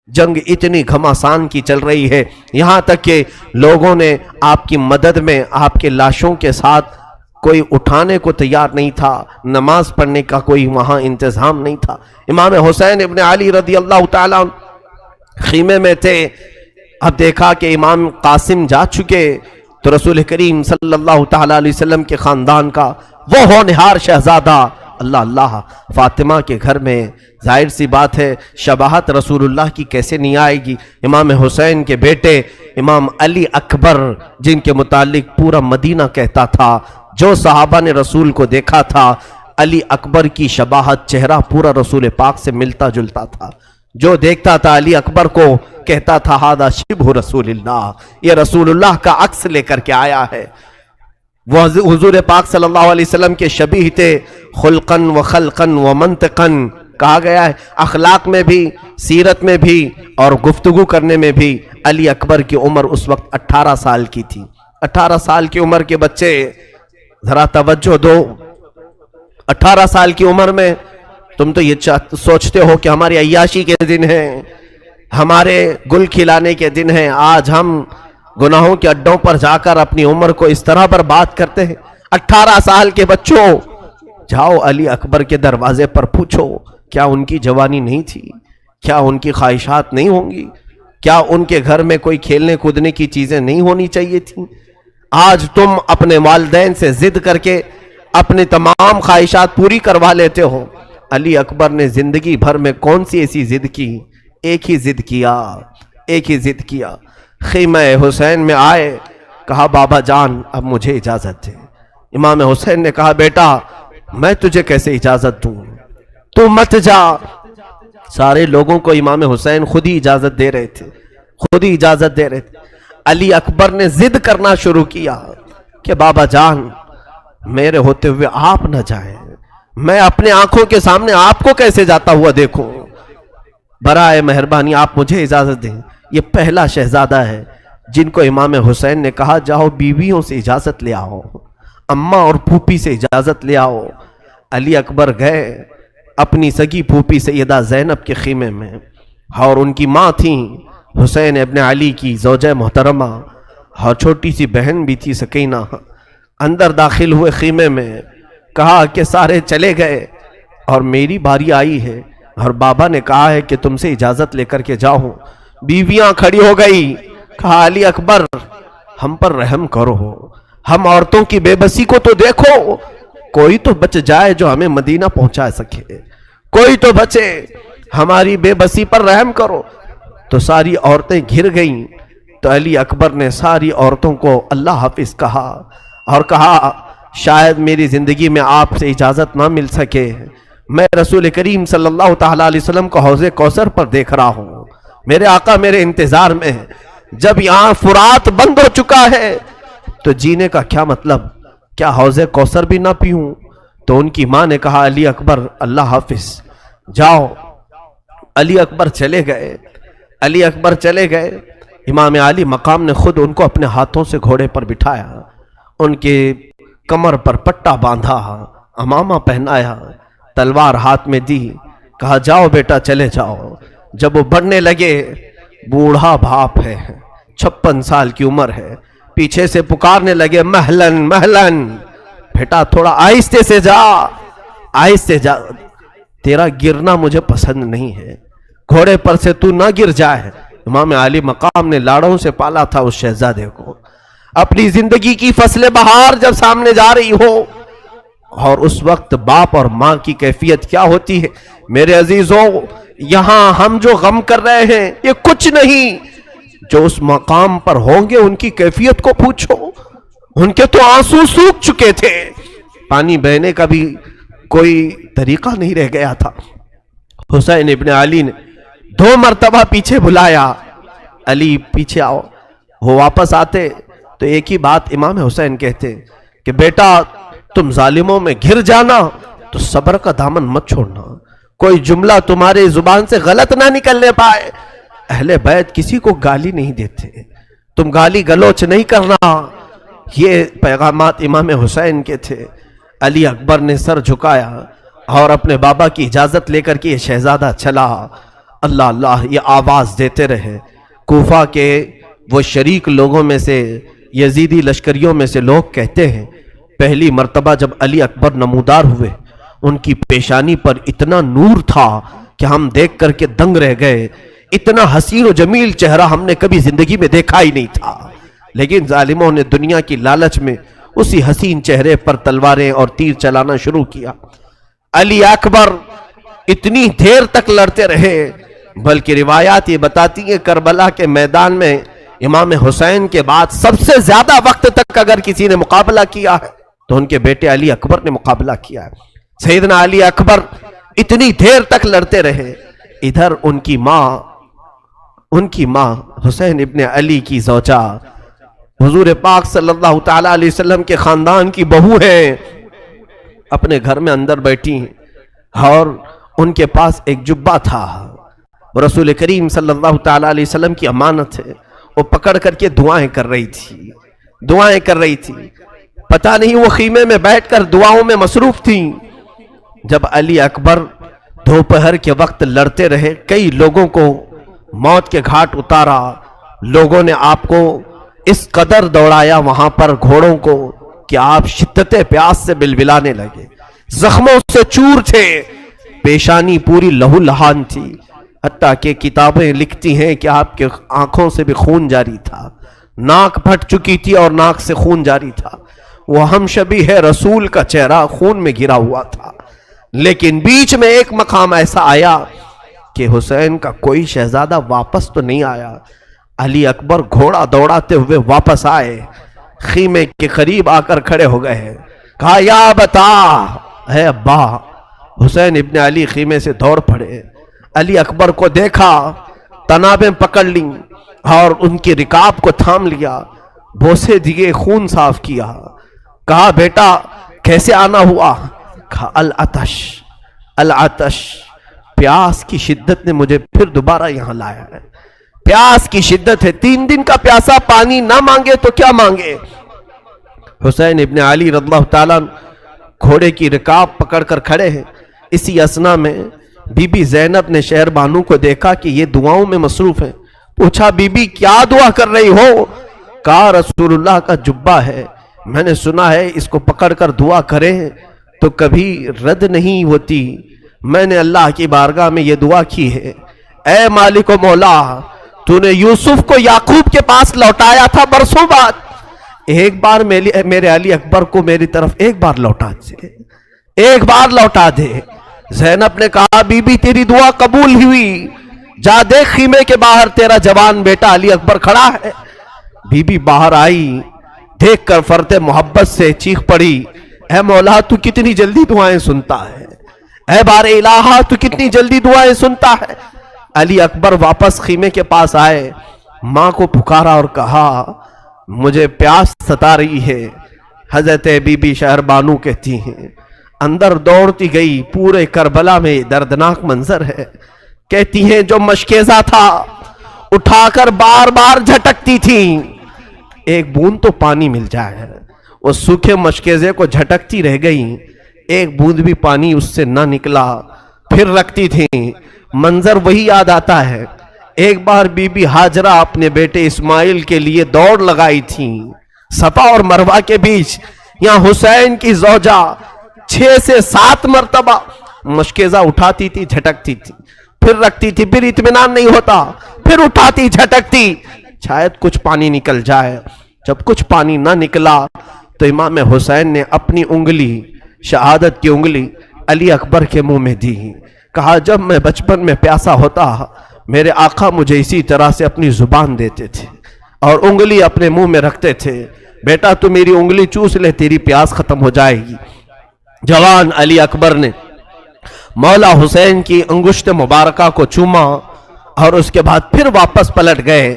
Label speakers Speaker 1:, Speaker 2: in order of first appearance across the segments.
Speaker 1: جنگ اتنی گھماسان کی چل رہی ہے، یہاں تک کہ لوگوں نے آپ کی مدد میں آپ کے لاشوں کے ساتھ کوئی اٹھانے کو تیار نہیں تھا، نماز پڑھنے کا کوئی وہاں انتظام نہیں تھا۔ امام حسین ابن علی رضی اللہ تعالیٰ خیمے میں تھے، اب دیکھا کہ امام قاسم جا چکے تو رسول کریم صلی اللہ تعالیٰ علیہ وسلم کے خاندان کا وہ ہونہار شہزادہ اللہ فاطمہ کے گھر میں، ظاہر سی بات ہے شباہت رسول اللہ کی کیسے نہیں آئے گی۔ امام حسین کے بیٹے امام علی اکبر، جن کے متعلق پورا مدینہ کہتا تھا، جو صحابہ نے رسول کو دیکھا تھا، علی اکبر کی شباہت، چہرہ پورا رسول پاک سے ملتا جلتا تھا۔ جو دیکھتا تھا علی اکبر کو کہتا تھا ہذا شبہ رسول اللہ، یہ رسول اللہ کا عکس لے کر کے آیا ہے۔ وہ حضور پاک صلی اللہ علیہ وسلم کے شبیہ تھے، خلقاً و خلقاً و منطقاً، کہا گیا ہے اخلاق میں بھی، سیرت میں بھی اور گفتگو کرنے میں بھی۔ علی اکبر کی عمر اس وقت 18 سال کی تھی۔ 18 سال کی عمر کے بچے، ذرا توجہ دو، 18 سال کی عمر میں تم تو یہ سوچتے ہو کہ ہماری عیاشی کے دن ہیں، ہمارے گل کھلانے کے دن ہیں، آج ہم گناہوں کے اڈوں پر جا کر اپنی عمر کو اس طرح پر بات کرتے ہیں۔ 18 سال کے بچوں، جاؤ علی اکبر کے دروازے پر پوچھو کیا ان کی جوانی نہیں تھی؟ کیا ان کی خواہشات نہیں ہوں گی؟ کیا ان کے گھر میں کوئی کھیلنے کودنے کی چیزیں نہیں ہونی چاہیے تھیں؟ آج تم اپنے والدین سے ضد کر کے اپنی تمام خواہشات پوری کروا لیتے ہو۔ علی اکبر نے زندگی بھر میں کون سی ایسی ضد کی؟ ایک ہی ضد کیا، خیمہ حسین میں آئے، کہا بابا جان اب مجھے اجازت دے۔ امام حسین نے کہا بیٹا میں تجھے کیسے اجازت دوں، تو مت جا۔ سارے لوگوں کو امام حسین خود ہی اجازت دے رہے تھے، علی اکبر نے ضد کرنا شروع کیا کہ بابا جان میرے ہوتے ہوئے آپ نہ جائیں، میں اپنے آنکھوں کے سامنے آپ کو کیسے جاتا ہوا دیکھوں، برائے مہربانی آپ مجھے اجازت دیں۔ یہ پہلا شہزادہ ہے جن کو امام حسین نے کہا جاؤ بیویوں سے اجازت لے آؤ، اماں اور پھوپھی سے اجازت لے آؤ۔ علی اکبر گئے اپنی سگی پھوپھی سیدہ زینب کے خیمے میں، اور ان کی ماں تھیں حسین ابن علی کی زوجہ محترمہ، اور چھوٹی سی بہن بھی تھی سکینہ۔ اندر داخل ہوئے خیمے میں، کہا کہ سارے چلے گئے اور میری باری آئی ہے، اور بابا نے کہا ہے کہ تم سے اجازت لے کر کے جاؤ۔ بیویاں کھڑی ہو گئی، کہا علی اکبر ہم پر رحم کرو، ہم عورتوں کی بے بسی کو تو دیکھو، کوئی تو بچ جائے جو ہمیں مدینہ پہنچا سکے، کوئی تو بچے، ہماری بے بسی پر رحم کرو۔ تو ساری عورتیں گھر گئیں، تو علی اکبر نے ساری عورتوں کو اللہ حافظ کہا، اور کہا شاید میری زندگی میں آپ سے اجازت نہ مل سکے، میں رسول کریم صلی اللہ تعالیٰ علیہ وسلم کو حوض کوثر پر دیکھ رہا ہوں، میرے آقا میرے انتظار میں ہے، جب یہاں فرات بند ہو چکا ہے تو جینے کا کیا مطلب، کیا حوض کوثر بھی نہ پیوں؟ تو ان کی ماں نے کہا علی اکبر اللہ حافظ جاؤ۔ علی اکبر چلے گئے، امام علی مقام نے خود ان کو اپنے ہاتھوں سے گھوڑے پر بٹھایا، ان کے کمر پر پٹا باندھا، امامہ پہنایا، تلوار ہاتھ میں دی، کہا جاؤ بیٹا چلے جاؤ۔ جب وہ بڑھنے لگے، بوڑھا باپ ہے، 56 سال کی عمر ہے، پیچھے سے پکارنے لگے مہلن مہلن، بیٹا تھوڑا آہستہ سے جا، تیرا گرنا مجھے پسند نہیں ہے، گھوڑے پر سے تو نہ گر جائے۔ امام علی مقام نے لاڑوں سے پالا تھا اس شہزادے کو، اپنی زندگی کی فصل بہار جب سامنے جا رہی ہو، اور اس وقت باپ اور ماں کی کیفیت کیا ہوتی ہے میرے عزیزوں، یہاں ہم جو غم کر رہے ہیں یہ کچھ نہیں، جو اس مقام پر ہوں گے ان کی کیفیت کو پوچھو، ان کے تو آنسو سوکھ چکے تھے، پانی بہنے کا بھی کوئی طریقہ نہیں رہ گیا تھا۔ حسین ابن علی نے 2 مرتبہ پیچھے بلایا، علی پیچھے آؤ، وہ واپس آتے تو ایک ہی بات امام حسین کہتے کہ بیٹا تم ظالموں میں گھر جانا تو صبر کا دامن مت چھوڑنا، کوئی جملہ تمہارے زبان سے غلط نہ نکلنے پائے، اہل بیت کسی کو گالی نہیں دیتے، تم گالی گلوچ نہیں کرنا، یہ پیغامات امام حسین کے تھے۔ علی اکبر نے سر جھکایا اور اپنے بابا کی اجازت لے کر کے یہ شہزادہ چلا۔ اللہ اللہ یہ آواز دیتے رہے۔ کوفہ کے وہ شریک لوگوں میں سے، یزیدی لشکریوں میں سے لوگ کہتے ہیں پہلی مرتبہ جب علی اکبر نمودار ہوئے ان کی پیشانی پر اتنا نور تھا کہ ہم دیکھ کر کے دنگ رہ گئے۔ اتنا حسین و جمیل چہرہ ہم نے کبھی زندگی میں دیکھا ہی نہیں تھا، لیکن ظالموں نے دنیا کی لالچ میں اسی حسین چہرے پر تلواریں اور تیر چلانا شروع کیا۔ علی اکبر اتنی دیر تک لڑتے رہے، بلکہ روایات یہ بتاتی ہیں کربلا کے میدان میں امام حسین کے بعد سب سے زیادہ وقت تک اگر کسی نے مقابلہ کیا ہے تو ان کے بیٹے علی اکبر نے مقابلہ کیا ہے۔ سیدنا علی اکبر اتنی دیر تک لڑتے رہے۔ ادھر ان کی ماں حسین ابن علی کی زوجہ حضور پاک صلی اللہ تعالی علیہ وسلم کے خاندان کی بہو ہیں، اپنے گھر میں اندر بیٹھی ہیں اور ان کے پاس ایک جبہ تھا، رسول کریم صلی اللہ تعالی علیہ وسلم کی امانت ہے، وہ پکڑ کر کے دعائیں کر رہی تھی۔ پتہ نہیں وہ خیمے میں بیٹھ کر دعاؤں میں مصروف تھیں۔ جب علی اکبر دوپہر کے وقت لڑتے رہے، کئی لوگوں کو موت کے گھاٹ اتارا، لوگوں نے آپ کو اس قدر دوڑایا وہاں پر گھوڑوں کو کہ آپ شدت پیاس سے بلبلانے لگے، زخموں سے چور تھے، پیشانی پوری لہو لہان تھی، حتیٰ کہ کتابیں لکھتی ہیں کہ آپ کے آنکھوں سے بھی خون جاری تھا، ناک پھٹ چکی تھی اور ناک سے خون جاری تھا۔ وہ ہم شبیہ رسول کا چہرہ خون میں گرا ہوا تھا، لیکن بیچ میں ایک مقام ایسا آیا کہ حسین کا کوئی شہزادہ واپس تو نہیں آیا۔ علی اکبر گھوڑا دوڑاتے ہوئے واپس آئے، خیمے کے قریب آ کر کھڑے ہو گئے، کہا یا بتا اے ابا۔ حسین ابن علی خیمے سے دوڑ پڑے، علی اکبر کو دیکھا، تنابیں پکڑ لیں اور ان کی رکاب کو تھام لیا، بوسے دیے، خون صاف کیا، کہا بیٹا کیسے آنا ہوا؟ کہا العطش، پیاس کی شدت نے مجھے پھر دوبارہ یہاں لایا ہے، پیاس کی شدت ہے، 3 دن کا پیاسا پانی نہ مانگے تو کیا مانگے۔ حسین ابن علی رضی اللہ تعالیٰ گھوڑے کی رکاب پکڑ کر کھڑے ہیں۔ اسی اسنا میں بی بی زینب نے شہر بانو کو دیکھا کہ یہ دعاؤں میں مصروف ہیں، پوچھا بی بی کیا دعا کر رہی ہو؟ کہا رسول اللہ کا جبہ ہے، میں نے سنا ہے اس کو پکڑ کر دعا کریں تو کبھی رد نہیں ہوتی، میں نے اللہ کی بارگاہ میں یہ دعا کی ہے، اے مالک و مولا، تو نے یوسف کو یعقوب کے پاس لوٹایا تھا برسوں بعد، ایک بار میرے علی اکبر کو میری طرف ایک بار لوٹا دے۔ زینب نے کہا بی بی تیری دعا قبول ہوئی، جا دیکھ خیمے کے باہر تیرا جوان بیٹا علی اکبر کھڑا ہے۔ بی بی باہر آئی، دیکھ کر فرط محبت سے چیخ پڑی، اے مولا تو کتنی جلدی دعائیں سنتا ہے، اے بار الہ تو کتنی جلدی دعائیں سنتا ہے۔ علی اکبر واپس خیمے کے پاس آئے، ماں کو پکارا اور کہا مجھے پیاس ستا رہی ہے۔ حضرت بی بی شہر بانو کہتی ہیں اندر دوڑتی گئی، پورے کربلا میں دردناک منظر ہے، کہتی ہیں جو مشکیزہ تھا اٹھا کر بار بار جھٹکتی تھیں، ایک بوند تو پانی مل جائے، وہ سوکھے مشکیزے کو جھٹکتی رہ گئی، ایک بوند بھی پانی اس سے نہ نکلا، پھر رکھتی تھیں، منظر وہی یاد آتا ہے۔ ایک بار بی بی ہاجرہ اپنے بیٹے اسماعیل کے لیے دوڑ لگائی تھیں صفا اور مروہ کے بیچ، یہاں حسین کی زوجہ 6 سے 7 مرتبہ مشکیزہ اٹھاتی تھی، جھٹکتی تھی، پھر رکھتی تھی، پھر اطمینان نہیں ہوتا، پھر اٹھاتی جھٹکتی، شاید کچھ پانی نکل جائے۔ جب کچھ پانی نہ نکلا تو امام حسین نے اپنی انگلی، شہادت کی انگلی علی اکبر کے منہ میں دی، کہا جب میں بچپن میں پیاسا ہوتا میرے آقا مجھے اسی طرح سے اپنی زبان دیتے تھے اور انگلی اپنے منہ میں رکھتے تھے، بیٹا تو میری انگلی چوس لے تیری پیاس ختم ہو جائے گی۔ جوان علی اکبر نے مولا حسین کی انگشت مبارکہ کو چوما اور اس کے بعد پھر واپس پلٹ گئے۔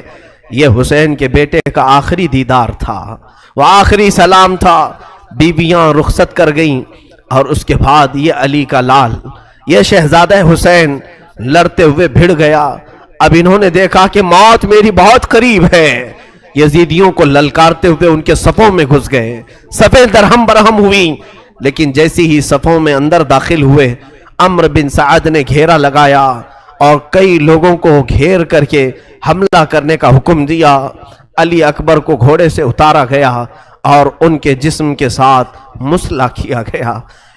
Speaker 1: یہ حسین کے بیٹے کا آخری دیدار تھا، وہ آخری سلام تھا، بیویاں رخصت کر گئیں اور اس کے بعد یہ علی کا لال، یہ شہزادہ حسین لڑتے ہوئے بھڑ گیا۔ اب انہوں نے دیکھا کہ موت میری بہت قریب ہے، یزیدیوں کو للکارتے ہوئے ان کے صفوں میں گھس گئے، صفیں درہم برہم ہوئیں، لیکن جیسی ہی صفوں میں اندر داخل ہوئے عمرو بن سعد نے گھیرا لگایا اور کئی لوگوں کو گھیر کر کے حملہ کرنے کا حکم دیا۔ علی اکبر کو گھوڑے سے اتارا گیا اور ان کے جسم کے ساتھ مسلح کیا گیا۔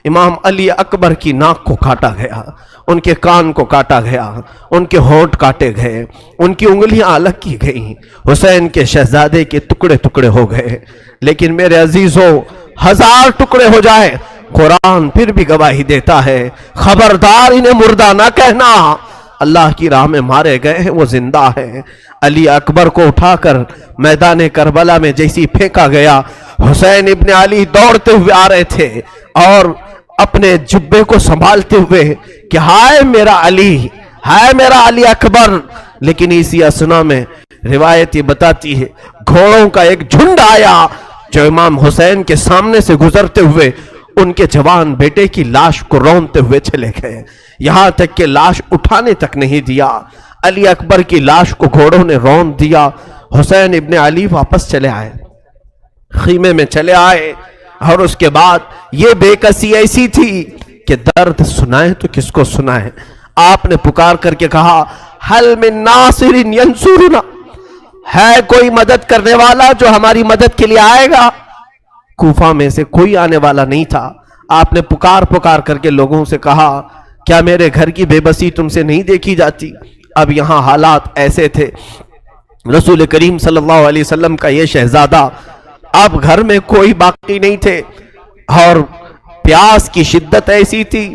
Speaker 1: امام علی اکبر کی ناک کو کاٹا گیا، ان کے کان کو کاٹا گیا، ان کے ہونٹ کاٹے گئے، ان کی انگلیاں الگ کی گئیں، حسین کے شہزادے کے ٹکڑے ٹکڑے ہو گئے۔ لیکن میرے عزیزوں، 1000 ٹکڑے ہو جائے، قرآن پھر بھی گواہی دیتا ہے، خبردار انہیں مردہ نہ کہنا، اللہ کی راہ میں مارے گئے ہیں، وہ زندہ ہیں۔ علی اکبر کو اٹھا کر میدان کربلا میں جیسی پھینکا گیا، حسین ابن علی دوڑتے ہوئے آ رہے تھے اور اپنے جبے کو سنبھالتے ہوئے کہ ہائے میرا علی، ہائے میرا علی اکبر۔ لیکن اسی اسنا میں روایت یہ بتاتی ہے گھوڑوں کا ایک جھنڈ آیا جو امام حسین کے سامنے سے گزرتے ہوئے ان کے جوان بیٹے کی لاش کو رونتے ہوئے چلے گئے، یہاں تک کہ لاش اٹھانے تک نہیں دیا۔ علی اکبر کی لاش کو گھوڑوں نے رون دیا۔ حسین ابن علی واپس چلے آئے، خیمے میں چلے آئے، اور اس کے بعد یہ بے کسی ایسی تھی کہ درد سنائے تو کس کو سنائے۔ آپ نے پکار کر کے کہا حل من ناصر ینصرنا، ہے کوئی مدد کرنے والا جو ہماری مدد کے لیے آئے گا؟ کوفہ میں سے کوئی آنے والا نہیں تھا۔ آپ نے پکار کر کے لوگوں سے کہا کیا میرے گھر کی بے بسی تم سے نہیں دیکھی جاتی؟ اب یہاں حالات ایسے تھے، رسول کریم صلی اللہ علیہ وسلم کا یہ شہزادہ، اب گھر میں کوئی باقی نہیں تھے، اور پیاس کی شدت ایسی تھی،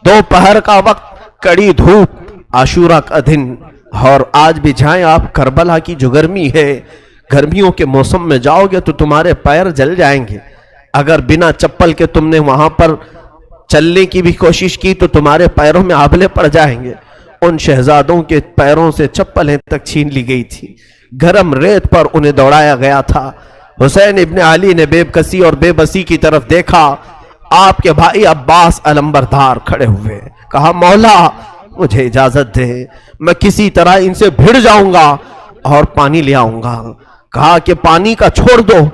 Speaker 1: دوپہر کا وقت، کڑی دھوپ، عاشورہ کا دن، اور آج بھی جائیں آپ کربلا کی جو گرمی ہے، گرمیوں کے موسم میں جاؤ گے تو تمہارے پیر جل جائیں گے۔ اگر بنا چپل کے تم نے وہاں پر چلنے کی بھی کوشش کی تو تمہارے پیروں میں آبلے پڑ جائیں گے۔ ان شہزادوں کے پیروں سے چپلیں تک چھین لی گئی تھی، گرم ریت پر انہیں دوڑایا گیا تھا۔ حسین ابن علی نے بے کسی اور بے بسی کی طرف دیکھا، آپ کے بھائی عباس علمبردار کھڑے ہوئے، کہا مولا مجھے اجازت دے، میں کسی طرح ان سے بھڑ جاؤں گا اور پانی لے آؤں گا۔ کہا کہ پانی کا چھوڑ دو،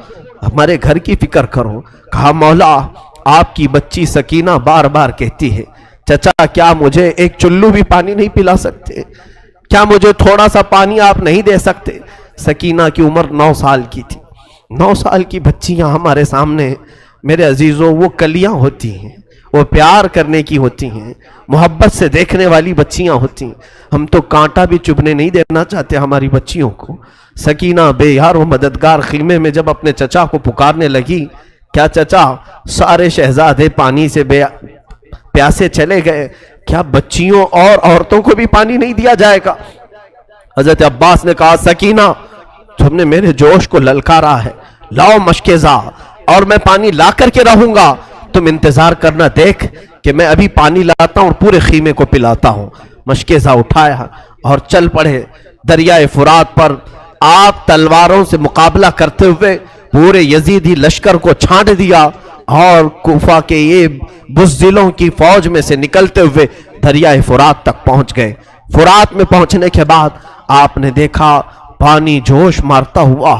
Speaker 1: ہمارے گھر کی فکر کرو۔ کہا مولا آپ کی بچی سکینہ بار بار کہتی ہے چچا کیا مجھے ایک چلو بھی پانی نہیں پلا سکتے؟ کیا مجھے تھوڑا سا پانی آپ نہیں دے سکتے؟ سکینہ کی عمر 9 سال کی تھی۔ 9 سال کی بچیاں ہمارے سامنے میرے عزیزوں وہ کلیاں ہوتی ہیں، وہ پیار کرنے کی ہوتی ہیں، محبت سے دیکھنے والی بچیاں ہوتی ہیں۔ ہم تو کانٹا بھی چبھنے نہیں دینا چاہتے ہماری بچیوں کو۔ سکینہ بے یار و مددگار خیمے میں جب اپنے چچا کو پکارنے لگی، کیا چچا سارے شہزادے پانی سے پیاسے چلے گئے، کیا بچیوں اور عورتوں کو بھی پانی نہیں دیا جائے گا؟ حضرت عباس نے کہا سکینہ تم نے میرے جوش کو للکارا ہے، لاؤ مشکیزہ اور میں پانی لا کر کے رہوں گا، تم انتظار کرنا دیکھ کہ میں ابھی پانی لاتا ہوں اور پورے خیمے کو پلاتا ہوں۔ مشکیزہ اٹھایا اور چل پڑے دریائے فرات پر۔ آپ تلواروں سے مقابلہ کرتے ہوئے پورے یزیدی لشکر کو چھانٹ دیا اور کوفہ کے یہ بزدلوں کی فوج میں سے نکلتے ہوئے دریائے فرات تک پہنچ گئے۔ فرات میں پہنچنے کے بعد آپ نے دیکھا پانی جوش مارتا ہوا،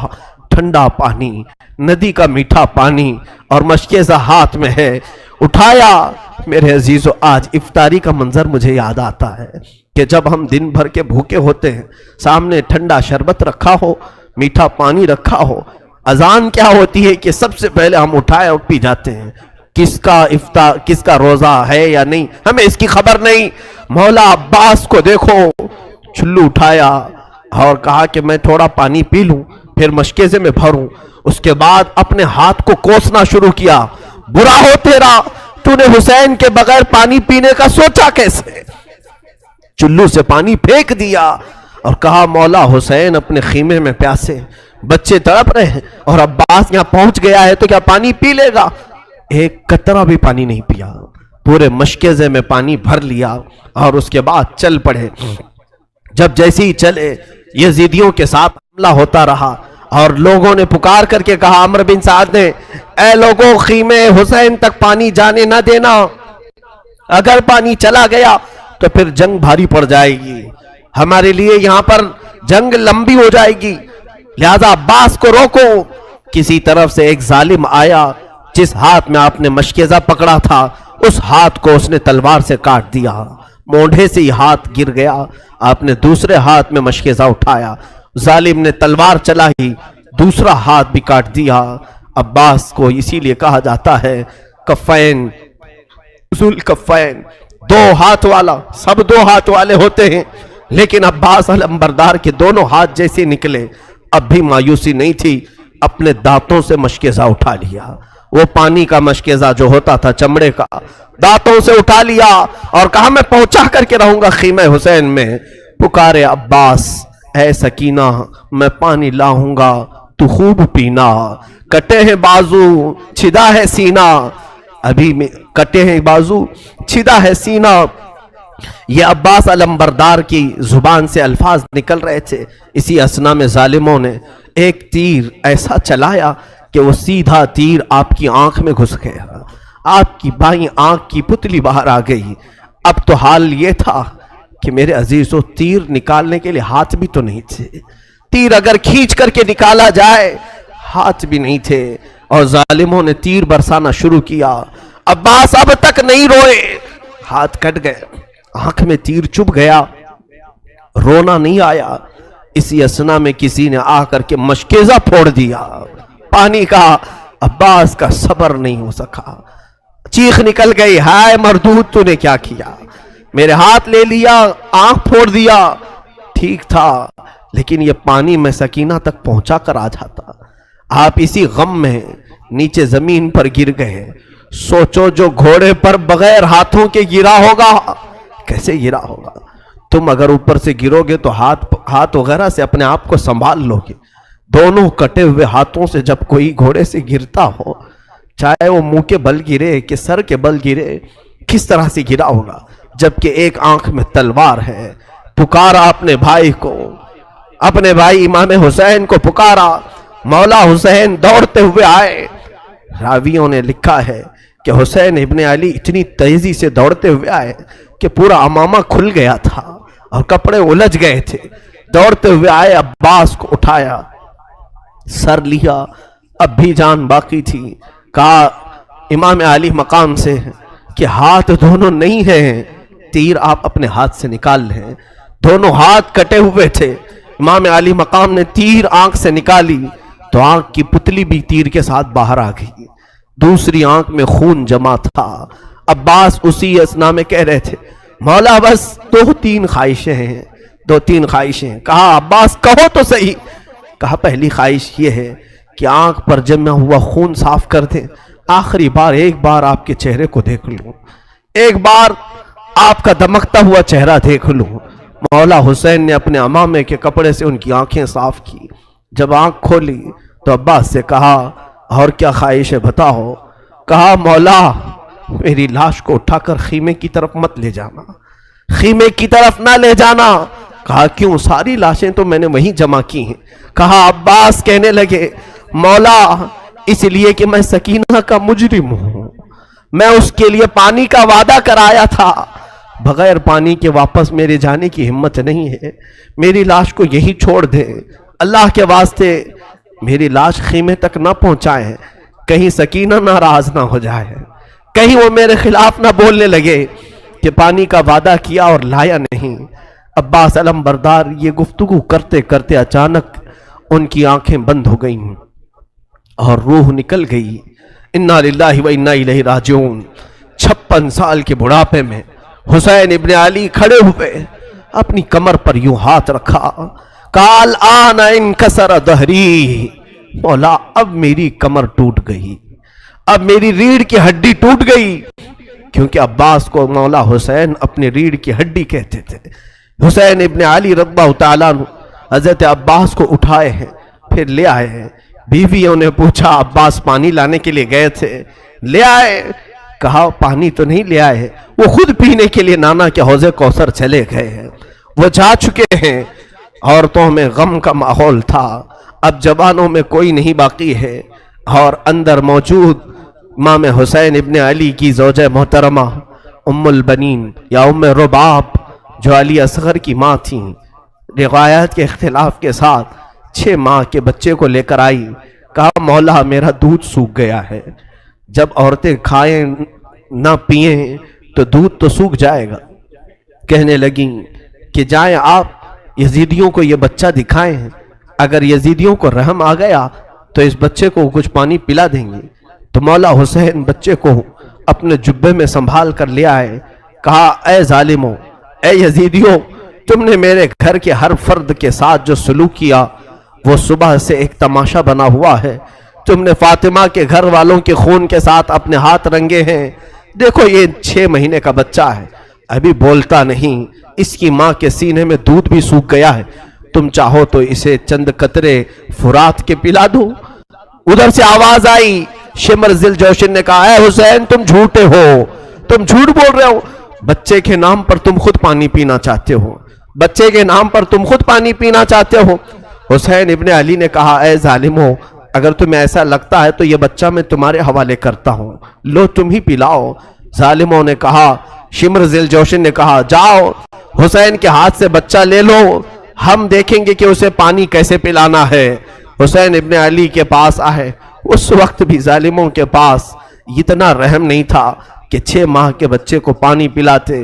Speaker 1: ٹھنڈا پانی، ندی کا میٹھا پانی، اور مشکیزہ ہاتھ میں ہے۔ اٹھایا۔ میرے عزیزو آج افطاری کا منظر مجھے یاد آتا ہے کہ جب ہم دن بھر کے بھوکے ہوتے ہیں، سامنے ٹھنڈا شربت رکھا ہو، میٹھا پانی رکھا ہو، اذان کیا ہوتی ہے کہ سب سے پہلے ہم اٹھائے اور پی جاتے ہیں۔ کس کا روزہ ہے یا نہیں ہمیں اس کی خبر نہیں۔ مولا عباس کو دیکھو، چلو اٹھایا اور کہا کہ میں تھوڑا پانی پی لوں پھر مشکیزے میں بھروں۔ اس کے بعد اپنے ہاتھ کو کوسنا شروع کیا، برا ہو تیرا، تو نے حسین کے بغیر پانی پینے کا سوچا کیسے؟ چلو سے پانی پھینک دیا اور کہا مولا حسین اپنے خیمے میں پیاسے، بچے تڑپ رہے ہیں اور عباس یہاں پہنچ گیا ہے تو کیا پانی پی لے گا؟ ایک قطرہ بھی پانی نہیں پیا، پورے مشکیزے میں پانی بھر لیا اور اس کے بعد چل پڑے۔ جب جیسے ہی چلے یزیدیوں کے ساتھ حملہ ہوتا رہا اور لوگوں نے پکار کر کے کہا، عمرو بن سعد نے، اے لوگوں خیمے حسین تک پانی جانے نہ دینا، اگر پانی چلا گیا تو پھر جنگ بھاری پڑ جائے گی، ہمارے لیے یہاں پر جنگ لمبی ہو جائے گی، لہذا عباس کو روکو۔ کسی طرف سے ایک ظالم آیا، جس ہاتھ میں آپ نے مشکیزہ پکڑا تھا اس ہاتھ کو اس نے تلوار سے کاٹ دیا۔ موڑھے سے ہی ہاتھ گر گیا. آپ نے دوسرے ہاتھ میں مشکیزہ اٹھایا, ظالم نے تلوار چلائی, دوسرا ہاتھ بھی کاٹ دیا. عباس کو اسی لیے کہا جاتا ہے کفین ذل کفین, دو ہاتھ والا. سب دو ہاتھ والے ہوتے ہیں, لیکن عباس علمبردار کے دونوں ہاتھ جیسے نکلے. اب بھی مایوسی نہیں تھی, اپنے دانتوں سے مشکیزہ اٹھا لیا. وہ پانی کا مشکیزہ جو ہوتا تھا چمڑے کا, دانتوں سے اٹھا لیا اور کہا میں پہنچا کر کے رہوں گا خیمہ حسین میں. پکارے عباس, اے سکینہ میں پانی لاؤں گا تو خوب پینا. کٹے ہیں بازو چھدا ہے سینہ, ابھی میں کٹے ہیں بازو چھدا ہے سینہ. یہ عباس علمبردار کی زبان سے الفاظ نکل رہے تھے. اسی اثنا میں ظالموں نے ایک تیر ایسا چلایا کہ وہ سیدھا تیر آپ کی آنکھ میں گھس گیا. آپ کی بائیں آنکھ کی پتلی باہر آ گئی. اب تو حال یہ تھا کہ میرے عزیزو تیر نکالنے کے لیے ہاتھ بھی تو نہیں تھے. تیر اگر کھینچ کر کے نکالا جائے ہاتھ بھی نہیں تھے, اور ظالموں نے تیر برسانا شروع کیا. عباس اب تک نہیں روئے, ہاتھ کٹ گئے, آنکھ میں تیر چبھ گیا, رونا نہیں آیا. اسی اثنا میں کسی نے آ کر کے مشکیزہ پھوڑ دیا پانی کا. عباس کا صبر نہیں ہو سکا, چیخ نکل گئی, ہائے مردود تو نے کیا کیا, میرے ہاتھ لے لیا, آنکھ پھوڑ دیا. ٹھیک تھا لیکن یہ پانی میں سکینہ تک پہنچا کر آ جاتا. آپ اسی غم میں نیچے زمین پر گر گئے. سوچو جو گھوڑے پر بغیر ہاتھوں کے گرا ہوگا کیسے گرا ہوگا. تم اگر اوپر سے گرو گے تو ہاتھ وغیرہ سے اپنے آپ کو سنبھال لو گے. دونوں کٹے ہوئے ہاتھوں سے جب کوئی گھوڑے سے گرتا ہو, چاہے وہ منہ کے بل گرے کہ سر کے بل گرے, کس طرح سے گرا ہوگا. جبکہ ایک آنکھ میں تلوار ہے. پکارا اپنے بھائی کو, اپنے بھائی امام حسین کو پکارا. مولا حسین دوڑتے ہوئے آئے. راویوں نے لکھا ہے کہ حسین ابن علی اتنی تیزی سے دوڑتے ہوئے آئے کہ پورا امامہ کھل گیا تھا اور کپڑے الجھ گئے تھے. دوڑتے ہوئے آئے, عباس کو اٹھایا, سر لیا, اب بھی جان باقی تھی. کہا امام علی مقام سے کہ ہاتھ دونوں نہیں ہیں, تیر آپ اپنے ہاتھ سے نکال لیں. دونوں ہاتھ کٹے ہوئے تھے. امام علی مقام نے تیر آنکھ سے نکالی تو آنکھ کی پتلی بھی تیر کے ساتھ باہر آ گئی. دوسری آنکھ میں خون جمع تھا. عباس اسی اثنا میں کہہ رہے تھے مولا بس دو تین خواہشیں ہیں, دو تین خواہشیں. کہا عباس کہو تو صحیح. کہا پہلی خواہش یہ ہے کہ آنکھ پر جمع ہوا خون صاف کر دیں, آخری بار ایک بار آپ کے چہرے کو دیکھ لوں, ایک بار آپ کا دمکتا ہوا چہرہ دیکھ لوں. مولا حسین نے اپنے امامے کے کپڑے سے ان کی آنکھیں صاف کی. جب آنکھ کھولی تو عباس سے کہا اور کیا خواہش ہے بتاؤ. کہا مولا میری لاش کو اٹھا کر خیمے کی طرف مت لے جانا, خیمے کی طرف نہ لے جانا. کہا کیوں, ساری لاشیں تو میں نے وہیں جمع کی ہیں. کہا عباس کہنے لگے مولا اس لیے کہ میں سکینہ کا مجرم ہوں, میں اس کے لیے پانی کا وعدہ کرایا تھا, بغیر پانی کے واپس میرے جانے کی ہمت نہیں ہے. میری لاش کو یہی چھوڑ دے, اللہ کے واسطے میری لاش خیمے تک نہ پہنچائیں, کہیں سکینہ ناراض نہ ہو جائے, کہیں وہ میرے خلاف نہ بولنے لگے کہ پانی کا وعدہ کیا اور لایا نہیں. عباس علمبردار یہ گفتگو کرتے کرتے اچانک ان کی آنکھیں بند ہو گئیں اور روح نکل گئی. انا للہ و انا الیہ راجعون. 56 سال کے بڑھاپے میں حسین ابن علی کھڑے ہوئے, اپنی کمر پر یوں ہاتھ رکھا. قال آن انکسر ظہری, مولا اب میری کمر ٹوٹ گئی, اب میری ریڑھ کی ہڈی ٹوٹ گئی. کیونکہ عباس کو مولا حسین اپنی ریڑھ کی ہڈی کہتے تھے. حسین ابن علی رضی اللہ تعالیٰ عنہ حضرت عباس کو اٹھائے ہیں, پھر لے آئے ہیں. بیویوں نے پوچھا عباس پانی لانے کے لیے گئے تھے, لے آئے. کہا پانی تو نہیں لے آئے, وہ خود پینے کے لیے نانا کے حوض کوثر چلے گئے ہیں, وہ جا چکے ہیں. عورتوں میں غم کا ماحول تھا, اب جوانوں میں کوئی نہیں باقی ہے. اور اندر موجود امام حسین ابن علی کی زوجہ محترمہ ام البنین یا ام رباب جو علی اصغر کی ماں تھیں, روایات کے اختلاف کے ساتھ 6 ماہ کے بچے کو لے کر آئی. کہا مولا میرا دودھ سوکھ گیا ہے, جب عورتیں کھائیں نہ پئیں تو دودھ تو سوکھ جائے گا. کہنے لگیں کہ جائیں آپ یزیدیوں کو یہ بچہ دکھائیں، اگر یزیدیوں کو رحم آ گیا تو اس بچے کو کچھ پانی پلا دیں گے۔ تو مولا حسین بچے کو اپنے جبے میں سنبھال کر لے آئے، کہا اے ظالموں، اے یزیدیوں، تم نے میرے گھر کے ہر فرد کے ساتھ جو سلوک کیا وہ صبح سے ایک تماشا بنا ہوا ہے۔ تم نے فاطمہ کے گھر والوں کے خون کے ساتھ اپنے ہاتھ رنگے ہیں، دیکھو یہ 6 مہینے کا بچہ ہے، ابھی بولتا نہیں، اس کی ماں کے سینے میں دودھ بھی سوکھ گیا ہے، تم چاہو تو اسے چند قطرے فرات کے پلا دو۔ ادھر سے آواز آئی، شمر ذل جوشن نے کہا اے حسین تم جھوٹے ہو، تم جھوٹ بول رہے ہو، بچے کے نام پر تم خود پانی پینا چاہتے ہو، بچے کے نام پر تم خود پانی پینا چاہتے ہو۔ حسین ابن علی نے کہا اے ظالموں، اگر تمہیں ایسا لگتا ہے تو یہ بچہ میں تمہارے حوالے کرتا ہوں، لو تم ہی پلاؤ۔ ظالموں نے کہا، شمر ذل جوشن نے کہا جاؤ حسین کے ہاتھ سے بچہ لے لو، ہم دیکھیں گے کہ اسے پانی کیسے پلانا ہے۔ حسین ابن علی کے پاس آئے، اس وقت بھی ظالموں کے پاس اتنا رحم نہیں تھا کہ 6 ماہ کے بچے کو پانی پلاتے۔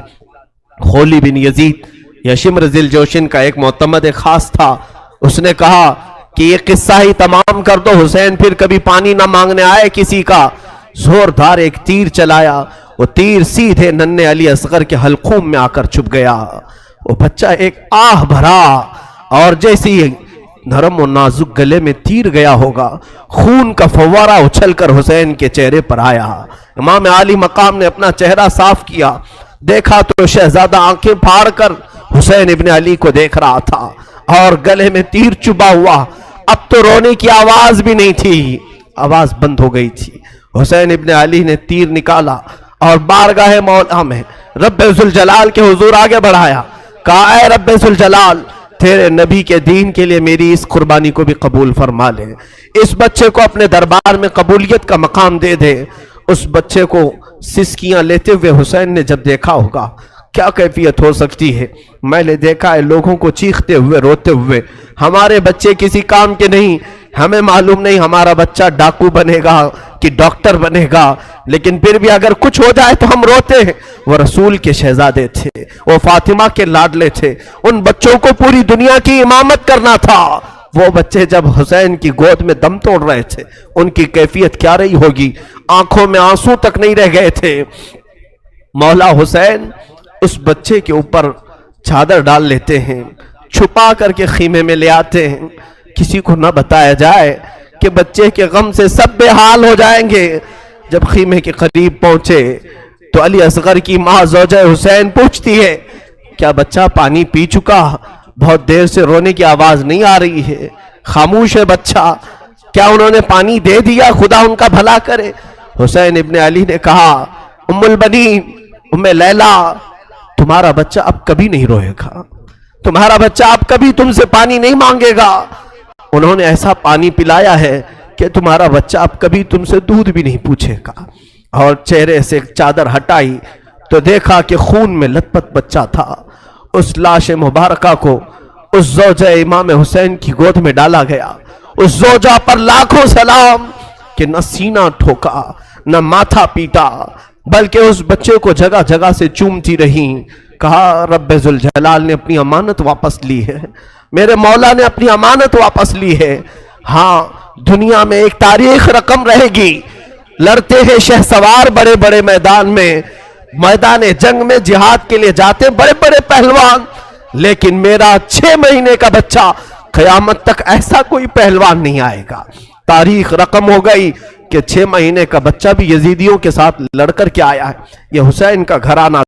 Speaker 1: خولی بن یزید یا شمر ذل جوشن کا ایک معتمد خاص تھا، اس نے کہا کہ یہ قصہ ہی تمام کر دو، حسین پھر کبھی پانی نہ مانگنے آئے کسی کا۔ زوردار ایک تیر چلایا، وہ تیر سیدھے ننھے علی اصغر کے حلقوم میں آ کر چھپ گیا۔ وہ بچہ ایک آہ بھرا اور جیسی نرم و نازک گلے میں تیر گیا ہوگا، خون کا فوارہ اچھل کر حسین کے چہرے پر آیا۔ امام عالی مقام نے اپنا چہرہ صاف کیا، دیکھا تو شہزادہ آنکھیں پھاڑ کر حسین ابن علی کو دیکھ رہا تھا اور گلے میں تیر چبا ہوا، اب تو رونے کی آواز بھی نہیں تھی، آواز بند ہو گئی تھی۔ حسین ابن علی نے تیر نکالا اور بارگاہ مولا میں رب ذوالجلال کے حضور آگے بڑھایا، کہا اے رب ذوالجلال، تیرے نبی کے دین کے لیے میری اس قربانی کو بھی قبول فرما لے، اس بچے کو اپنے دربار میں قبولیت کا مقام دے دے۔ اس بچے کو سسکیاں لیتے ہوئے حسین نے جب دیکھا ہوگا، کیا کیفیت ہو سکتی ہے؟ میں نے دیکھا ہے لوگوں کو چیختے ہوئے روتے ہوئے، ہمارے بچے کسی کام کے نہیں، ہمیں معلوم نہیں ہمارا بچہ ڈاکو بنے گا کہ ڈاکٹر بنے گا، لیکن پھر بھی اگر کچھ ہو جائے تو ہم روتے ہیں۔ وہ رسول کے شہزادے تھے، وہ فاطمہ کے لاڈلے تھے، ان بچوں کو پوری دنیا کی امامت کرنا تھا۔ وہ بچے جب حسین کی گود میں دم توڑ رہے تھے، ان کی کیفیت کیا رہی ہوگی؟ آنکھوں میں آنسو تک نہیں رہ گئے تھے۔ مولا حسین اس بچے کے اوپر چادر ڈال لیتے ہیں، چھپا کر کے خیمے میں لے آتے ہیں، کسی کو نہ بتایا جائے کہ بچے کے غم سے سب بے حال ہو جائیں گے۔ جب خیمے کے قریب پہنچے تو علی اصغر کی ماں زوجہ حسین پوچھتی ہے کیا بچہ پانی پی چکا؟ بہت دیر سے رونے کی آواز نہیں آ رہی ہے، خاموش ہے بچہ، کیا انہوں نے پانی دے دیا؟ خدا ان کا بھلا کرے۔ حسین ابن علی نے کہا ام البنین، ام لیلا، تمہارا بچہ اب کبھی نہیں روئے گا، تمہارا بچہ اب کبھی تم سے پانی نہیں مانگے گا، انہوں نے ایسا پانی پلایا ہے کہ تمہارا بچہ اب کبھی تم سے دودھ بھی نہیں پوچھے گا۔ اور چہرے سے چادر ہٹائی تو دیکھا کہ خون میں لت پت بچہ تھا۔ اس لاش مبارکہ کو اس زوجہ امام حسین کی گود میں ڈالا گیا۔ اس زوجہ پر لاکھوں سلام کہ نہ سینہ ٹھوکا، نہ ماتھا پیٹا، بلکہ اس بچے کو جگہ جگہ سے چومتی رہیں۔ کہا رب ذوالجلال نے اپنی امانت واپس لی ہے، میرے مولا نے اپنی امانت واپس لی ہے۔ ہاں، دنیا میں ایک تاریخ رقم رہے گی، لڑتے ہیں شہسوار بڑے بڑے میدان میں، میدان جنگ میں جہاد کے لیے جاتے بڑے بڑے پہلوان، لیکن میرا 6 مہینے کا بچہ قیامت تک ایسا کوئی پہلوان نہیں آئے گا۔ تاریخ رقم ہو گئی کہ 6 مہینے کا بچہ بھی یزیدیوں کے ساتھ لڑ کر کے آیا ہے۔ یہ حسین کا گھرانہ